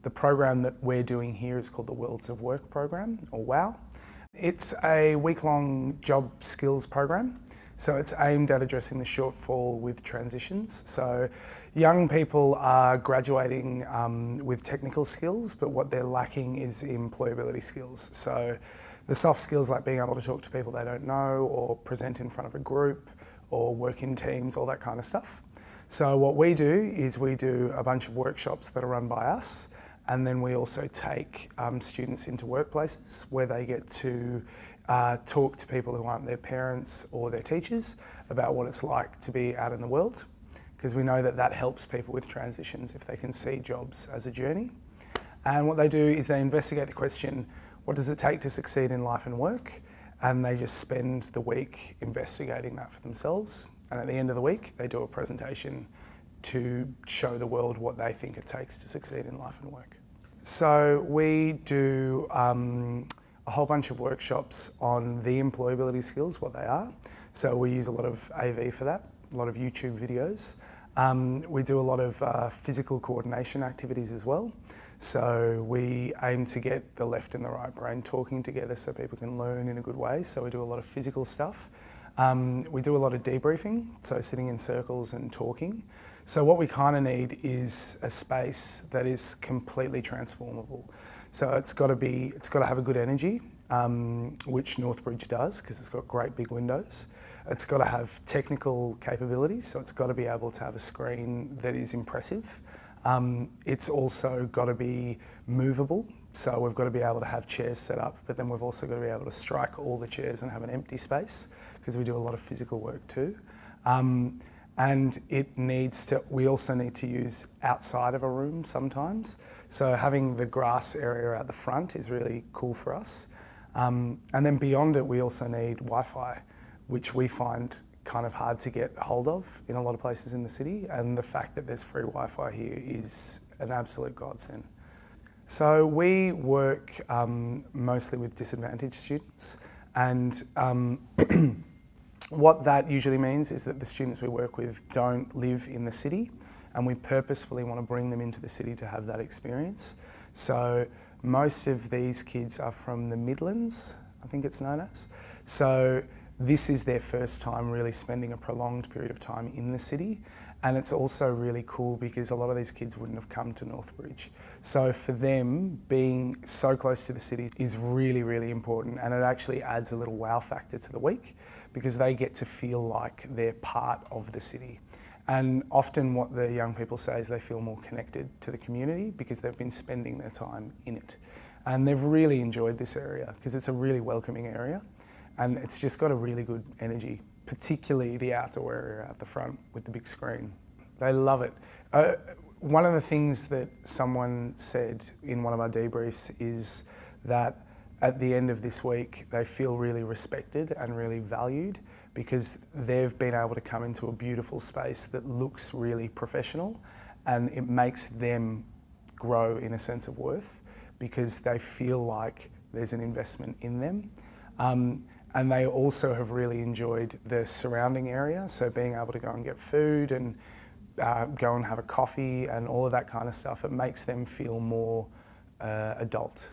The program that we're doing here is called the Worlds of Work program, or WOW. It's a week-long job skills program. So it's aimed at addressing the shortfall with transitions. So young people are graduating with technical skills, but what they're lacking is employability skills. So the soft skills like being able to talk to people they don't know, or present in front of a group, or work in teams, all that kind of stuff. So what we do is we do a bunch of workshops that are run by us, and then we also take students into workplaces where they get to talk to people who aren't their parents or their teachers about what it's like to be out in the world, because we know that that helps people with transitions if they can see jobs as a journey. And what they do is they investigate the question, what does it take to succeed in life and work? And they just spend the week investigating that for themselves. And at the end of the week, they do a presentation to show the world what they think it takes to succeed in life and work. So we do a whole bunch of workshops on the employability skills, what they are. So we use a lot of AV for that, a lot of YouTube videos. We do a lot of physical coordination activities as well. So we aim to get the left and the right brain talking together so people can learn in a good way. So we do a lot of physical stuff. We do a lot of debriefing, so sitting in circles and talking. So what we kind of need is a space that is completely transformable. So it's got to have a good energy, which Northbridge does because it's got great big windows. It's got to have technical capabilities, so it's got to be able to have a screen that is impressive. It's also got to be movable, so we've got to be able to have chairs set up, but then we've also got to be able to strike all the chairs and have an empty space because we do a lot of physical work too. And we also need to use outside of a room sometimes. So having the grass area at the front is really cool for us. And then beyond it, we also need Wi-Fi, which we find kind of hard to get hold of in a lot of places in the city. And the fact that there's free Wi-Fi here is an absolute godsend. So we work mostly with disadvantaged students, and what that usually means is that the students we work with don't live in the city, and we purposefully want to bring them into the city to have that experience. So most of these kids are from the Midlands, I think it's known as. So this is their first time really spending a prolonged period of time in the city. And it's also really cool because a lot of these kids wouldn't have come to Northbridge. So for them, being so close to the city is really, really important, and it actually adds a little wow factor to the week because they get to feel like they're part of the city. And often what the young people say is they feel more connected to the community because they've been spending their time in it. And they've really enjoyed this area because it's a really welcoming area and it's just got a really good energy, particularly the outdoor area at the front with the big screen. They love it. One of the things that someone said in one of our debriefs is that at the end of this week, they feel really respected and really valued because they've been able to come into a beautiful space that looks really professional, and it makes them grow in a sense of worth because they feel like there's an investment in them. And they also have really enjoyed the surrounding area, so being able to go and get food and go and have a coffee and all of that kind of stuff, it makes them feel more adult.